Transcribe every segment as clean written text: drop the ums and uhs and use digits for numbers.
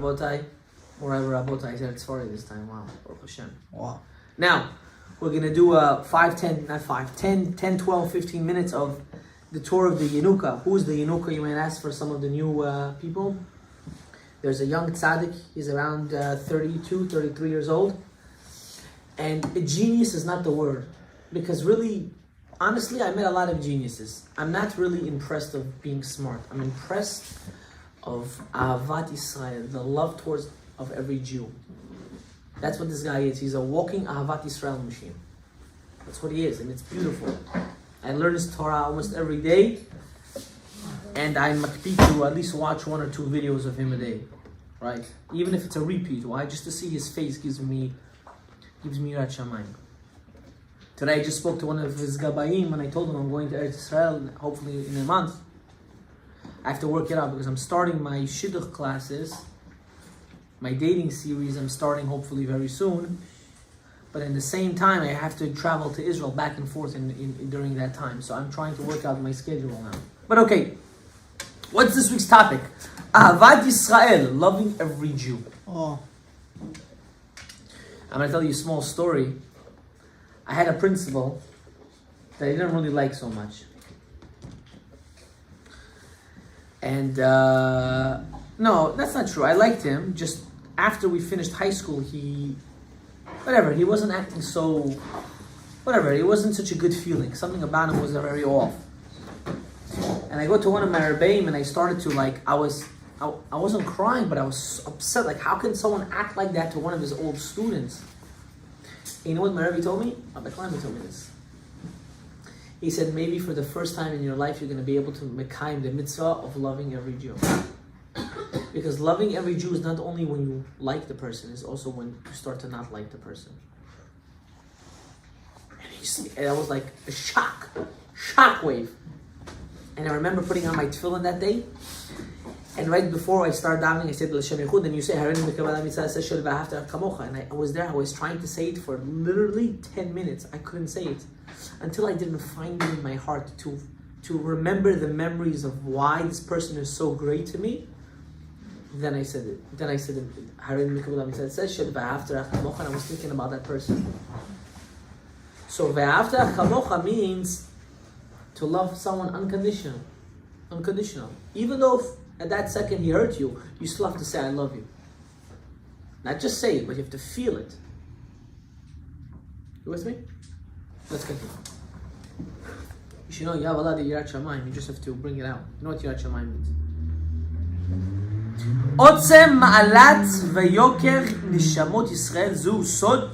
Rabotai. Morai Rabotai. I said it's Sfari this time. Wow. Baruch Hashem. Wow. Now, we're going to do 10, 12, 15 minutes of the Torah of the Yanuka. Who is the Yanuka? You might ask for some of the new people. There's a young tzaddik. He's around 32, 33 years old. And a genius is not the word. Because really, honestly, I met a lot of geniuses. I'm not really impressed of being smart. I'm impressed of Ahavat Israel, the love towards of every Jew. That's what this guy is. He's a walking Ahavat Israel machine. That's what he is, and it's beautiful. I learn his Torah almost every day, and I'm makpid to at least watch 1 or 2 videos of him a day, right? Even if it's a repeat. Why? Just to see his face gives me Yirat Shamayim. Today I just spoke to one of his Gabayim, and I told him I'm going to Eretz Israel, hopefully in a month. I have to work it out because I'm starting my Shidduch classes, my dating series. I'm starting hopefully very soon. But in the same time, I have to travel to Israel back and forth during that time. So I'm trying to work out my schedule now. But okay, what's this week's topic? Ahavat Yisrael, loving every Jew. Oh. I'm going to tell you a small story. I had a principal that I didn't really like so much. And no, that's not true. I liked him. Just after we finished high school, he wasn't acting so, it wasn't such a good feeling. Something about him was very off. And I go to one of my rebbeim and I started to I wasn't crying, but I was upset. Like, how can someone act like that to one of his old students? And you know what my rebbe told me? Rabbi Kleinman told me this. He said, maybe for the first time in your life, you're going to be able to mekayim the mitzvah of loving every Jew. Because loving every Jew is not only when you like the person, it's also when you start to not like the person. And that was like a shockwave. And I remember putting on my tefillin that day, and right before I started davening, I said, L'Shem Yichud, and you say, and I was there, I was trying to say it for literally 10 minutes. I couldn't say it until I didn't find it in my heart to remember the memories of why this person is so great to me. Then I said it. Then I said it. It says, and I was thinking about that person. So ve'ahavta chamocha means to love someone unconditional. Even though at that second he hurt you, you still have to say, I love you. Not just say it, but you have to feel it. You with me? Let's continue. You should know you have a lot of Yirat Shamayim. You just have to bring it out. You know what Yirat Shamayim means? עוצם מעלת ויוקר נשמות ישראל זהו סוד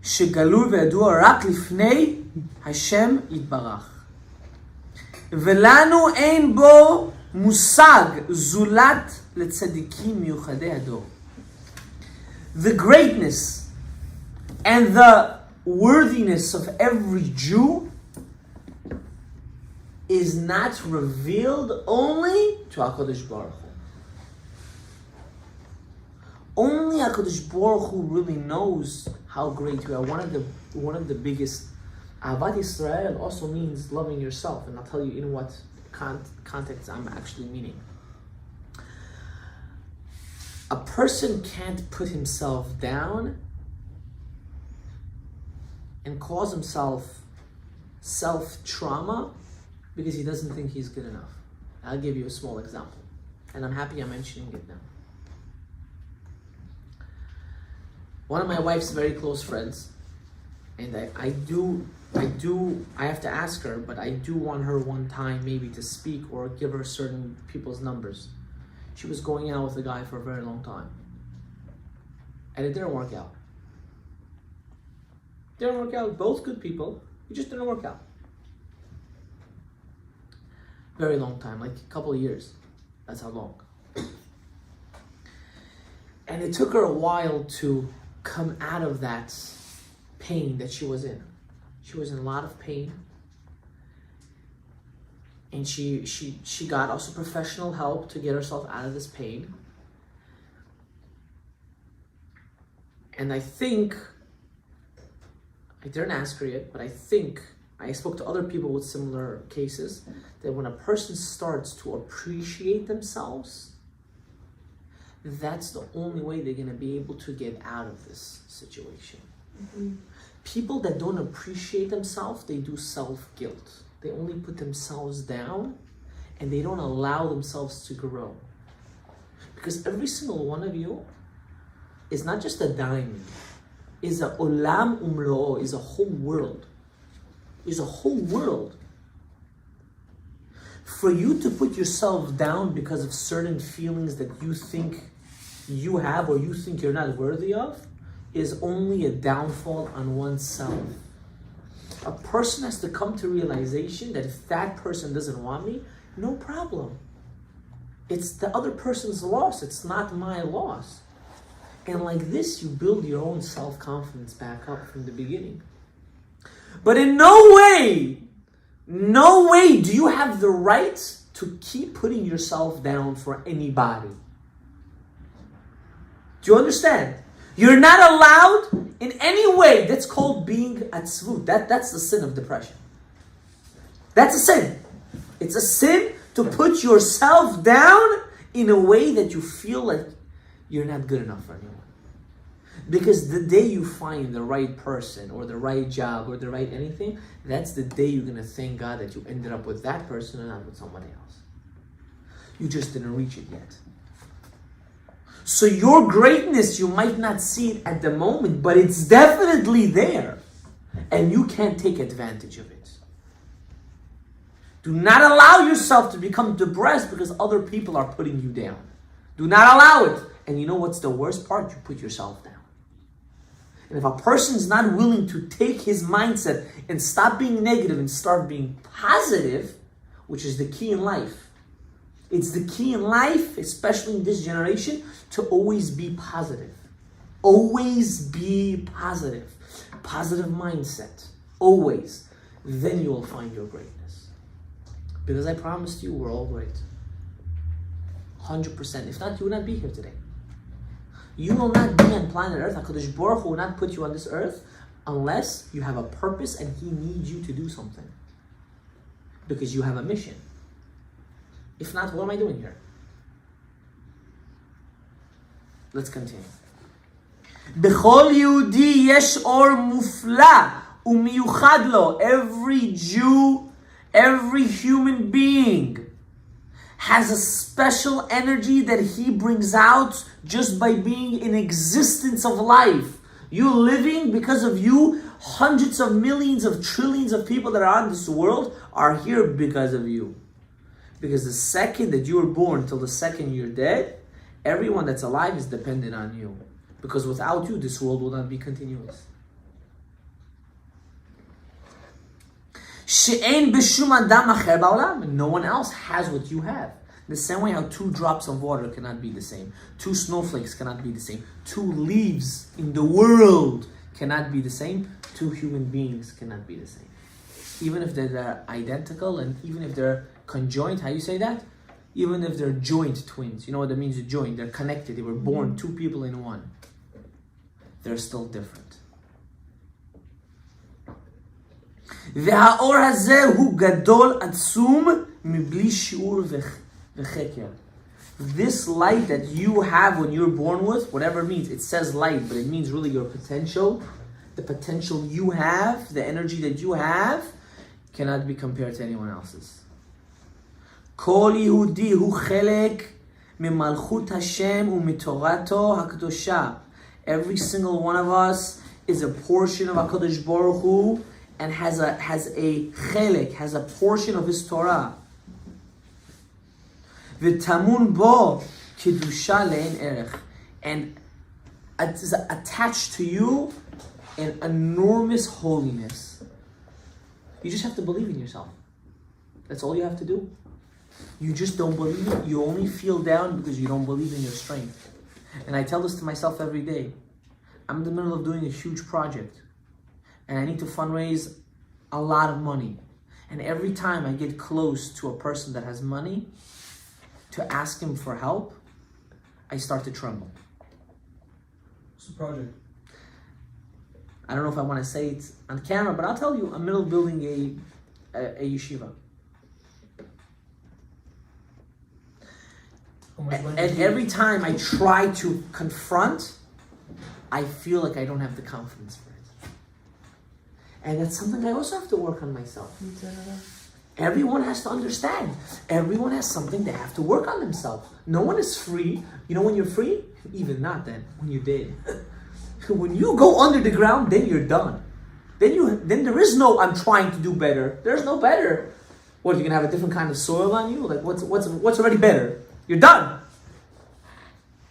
שגלוי וידוע רק לפני השם יתברך. ולנו אין בו מושג זולת לצדיקים מיוחדי הדור. The greatness and the worthiness of every Jew is not revealed only to HaKadosh Baruch Hu. Only HaKadosh Baruch Hu really knows how great you are. One of the biggest. Ahavat Yisrael also means loving yourself, and I'll tell you in what context I'm actually meaning. A person can't put himself down and cause himself self-trauma because he doesn't think he's good enough. I'll give you a small example, and I'm happy I'm mentioning it now. One of my wife's very close friends, and I have to ask her, but I do want her one time maybe to speak or give her certain people's numbers. She was going out with a guy for a very long time, and it didn't work out. Both good people, it just didn't work out. Very long time, like a couple of years. That's how long. And it took her a while to come out of that pain that she was in. She was in a lot of pain. And she got also professional help to get herself out of this pain. And I think, I didn't ask her yet, but I think, I spoke to other people with similar cases, that when a person starts to appreciate themselves, that's the only way they're going to be able to get out of this situation. People that don't appreciate themselves, they do self-guilt. They only put themselves down and they don't allow themselves to grow. Because every single one of you is not just a diamond, is a olam umlo'o, is a whole world. Is a whole world. For you to put yourself down because of certain feelings that you think you have or you think you're not worthy of is only a downfall on oneself. A person has to come to realization that if that person doesn't want me, no problem. It's the other person's loss, it's not my loss. And like this, you build your own self-confidence back up from the beginning. But in no way do you have the right to keep putting yourself down for anybody. Do you understand? You're not allowed in any way. That's called being atzvut. That's the sin of depression. That's a sin. It's a sin to put yourself down in a way that you feel like you're not good enough for anyone. Because the day you find the right person or the right job or the right anything, that's the day you're going to thank God that you ended up with that person and not with somebody else. You just didn't reach it yet. So your greatness, you might not see it at the moment, but it's definitely there. And you can't take advantage of it. Do not allow yourself to become depressed because other people are putting you down. Do not allow it. And you know what's the worst part? You put yourself down. And if a person is not willing to take his mindset and stop being negative and start being positive, which is the key in life. It's the key in life, especially in this generation, to always be positive. Always be positive. Positive mindset. Always. Then you will find your greatness. Because I promised you, we're all great. 100%. If not, you would not be here today. You will not be on planet Earth. HaKadosh Baruch Hu will not put you on this earth unless you have a purpose and He needs you to do something. Because you have a mission. If not, what am I doing here? Let's continue. B'chol Yehudi yesh or mufla umiyuchad lo. Every Jew, every human being has a special energy that he brings out just by being in existence of life. You living, because of you, hundreds of millions of trillions of people that are on this world are here because of you. Because the second that you were born till the second you're dead, everyone that's alive is dependent on you. Because without you, this world will not be continuous. She'ein b'shum adam acher ba'olam. No one else has what you have. The same way how 2 drops of water cannot be the same. 2 snowflakes cannot be the same. 2 leaves in the world cannot be the same. 2 human beings cannot be the same. Even if they're identical and even if they're conjoined, how you say that? Even if they're joint twins. You know what that means, a joint? They're connected. They were born 2 people in one. They're still different. והאור הזה הוא גדול עצום מבלי שיעור וחקר. This light that you have when you're born with, whatever it means, it says light, but it means really your potential. The potential you have, the energy that you have, cannot be compared to anyone else's. כל יהודי הוא חלק ממלכות השם ומתורתו הקדושה. Every single one of us is a portion of HaKadosh Baruch Hu and has a chelek, has a portion of his Torah. V'tamun bo kedusha le'en erech. And it's attached to you an enormous holiness. You just have to believe in yourself. That's all you have to do. You just don't believe it. You only feel down because you don't believe in your strength. And I tell this to myself every day. I'm in the middle of doing a huge project. And I need to fundraise a lot of money. And every time I get close to a person that has money to ask him for help, I start to tremble. What's the project? I don't know if I want to say it on camera, but I'll tell you, I'm in the middle of building a yeshiva. And every time I try to confront, I feel like I don't have the confidence for it. And that's something I also have to work on myself. Everyone has to understand. Everyone has something they have to work on themselves. No one is free. You know when you're free? Even not then, when you're dead. When you go under the ground, then you're done. Then there is no I'm trying to do better. There's no better. What, you're gonna have a different kind of soil on you? Like what's already better? You're done.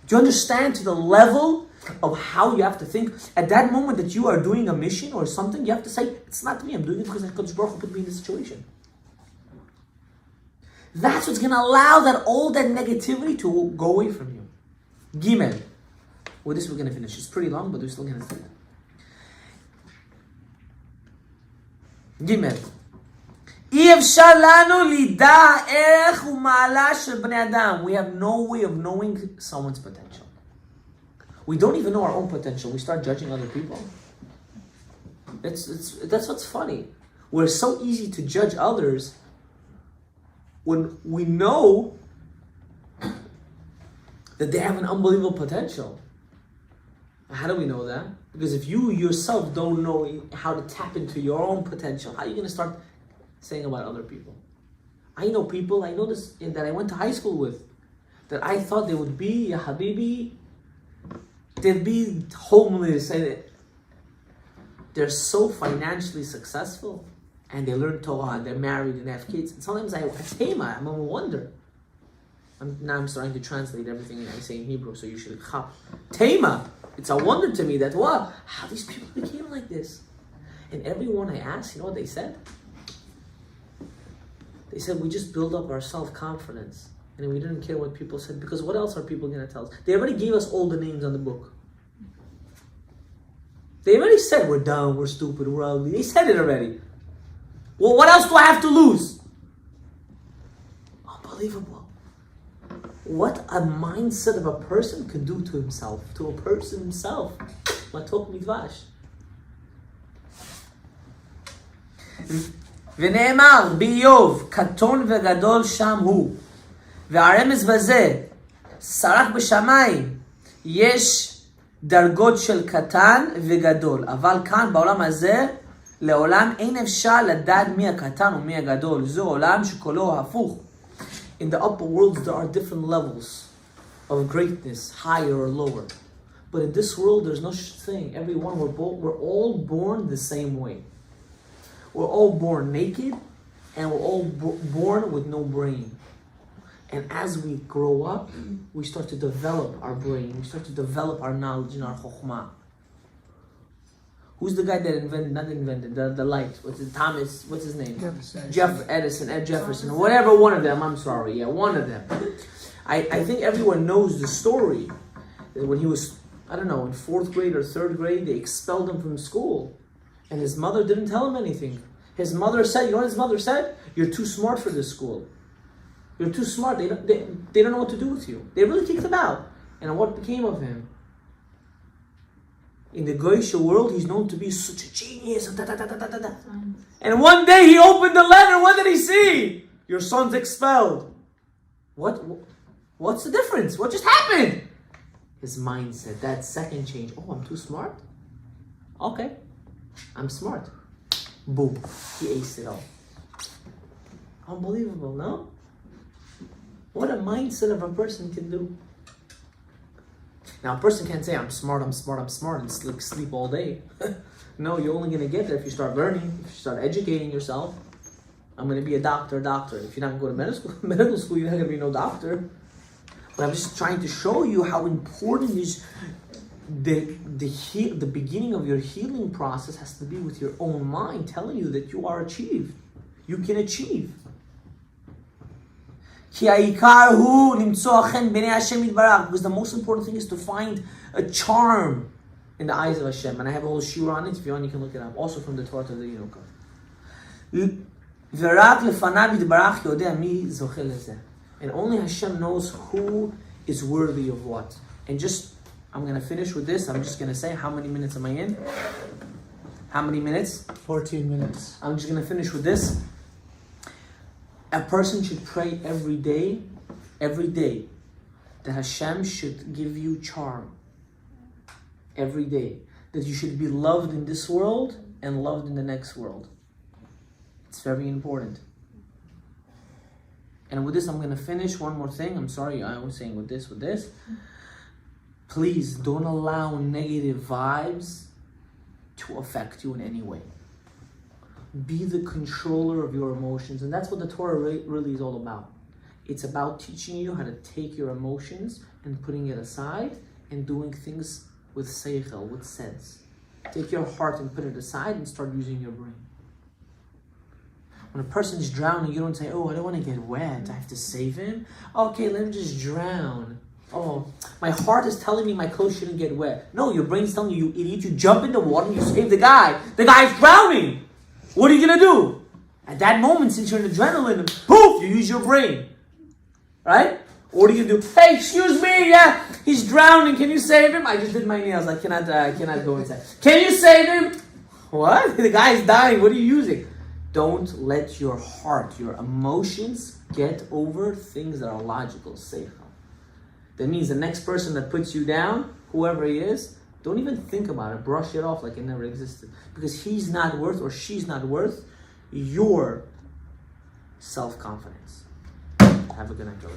Do you understand to the level of how you have to think? At that moment that you are doing a mission or something, you have to say, it's not me, I'm doing it because HaKadosh Baruch Hu put me in this situation. That's what's going to allow all that negativity to go away from you. Gimel. Well, this we're going to finish. It's pretty long, but we're still going to finish. Gimel. We have no way of knowing someone's potential. We don't even know our own potential. We start judging other people. That's what's funny. We're so easy to judge others when we know that they have an unbelievable potential. How do we know that? Because if you yourself don't know how to tap into your own potential, how are you going to start saying about other people? I know people, I know this, that I went to high school with, that I thought they would be, ya habibi, they'd be homeless, and they're so financially successful, and they learn Torah, and they're married, and they have kids. And sometimes I'm a wonder. Now I'm starting to translate everything I say in Hebrew, so you should chap. Tema. It's a wonder to me that, wow, how these people became like this. And everyone I asked, you know what they said? They said, we just build up our self-confidence. And we didn't care what people said, because what else are people going to tell us? They already gave us all the names on the book. They already said we're dumb, we're stupid, we're ugly. They said it already. Well, what else do I have to lose? Unbelievable. What a mindset of a person can do to himself, to a person himself. Matok midvash. ונאמר באיוב, קטון וגדול שם הוא, והרמז בזה, סרח בשמיים, יש דרגות של קטן וגדול, אבל כאן בעולם הזה, לעולם אין אפשר לדעת מי הקטן ומי הגדול, זה עולם שכולו הפוך. In the upper worlds there are different levels of greatness, higher or lower. But in this world there's no such thing. Everyone, we're all born the same way. We're all born naked, and we're all born with no brain. And as we grow up, we start to develop our brain. We start to develop our knowledge and our chokhmah. Who's the guy that invented the light? What's his name? Ed Jefferson, whatever one of them, I'm sorry. Yeah, one of them. I think everyone knows the story. When he was, I don't know, in 4th grade or 3rd grade, they expelled him from school. And his mother didn't tell him anything. His mother said, you know what his mother said? You're too smart for this school. You're too smart. They don't know what to do with you. They really kicked him out. And what became of him? In the Goyish world, he's known to be such a genius. And one day he opened the letter. What did he see? Your son's expelled. What's the difference? What just happened? His mindset, that second change. Oh, I'm too smart? Okay. I'm smart. Boom. He aced it all. Unbelievable, no? What a mindset of a person can do. Now, a person can't say, I'm smart, and sleep all day. No, you're only going to get there if you start learning, if you start educating yourself. I'm going to be a doctor. If you're not going to go to medical school, you're not going to be no doctor. But I'm just trying to show you how important is the beginning of your healing process has to be with your own mind, telling you that you are achieved. You can achieve. Because the most important thing is to find a charm in the eyes of Hashem. And I have a whole shiur on it. If you want, you can look it up. Also from the Torah of the Yanuka. And only Hashem knows who is worthy of what. And I'm going to finish with this. I'm just going to say, how many minutes am I in? How many minutes? 14 minutes. I'm just going to finish with this. A person should pray every day, that Hashem should give you charm every day. That you should be loved in this world and loved in the next world. It's very important. And with this, I'm going to finish one more thing. I'm sorry, I was saying with this. Please don't allow negative vibes to affect you in any way. Be the controller of your emotions. And that's what the Torah really is all about. It's about teaching you how to take your emotions and putting it aside and doing things with seichel, with sense. Take your heart and put it aside and start using your brain. When a person is drowning, you don't say, oh, I don't want to get wet, I have to save him. Okay, let him just drown. Oh, my heart is telling me my clothes shouldn't get wet. No, your brain's telling you, you idiot, you jump in the water and you save the guy. The guy's drowning. What are you going to do? At that moment, since you're in adrenaline, poof, you use your brain. Right? What are you going to do? Hey, excuse me, yeah, he's drowning, can you save him? I just did my nails, I cannot go inside. Can you save him? What? The guy's dying, what are you using? Don't let your heart, your emotions get over things that are logical, seichel. That means the next person that puts you down, whoever he is, don't even think about it. Brush it off like it never existed. Because he's not worth or she's not worth your self-confidence. Have a good night, Joe.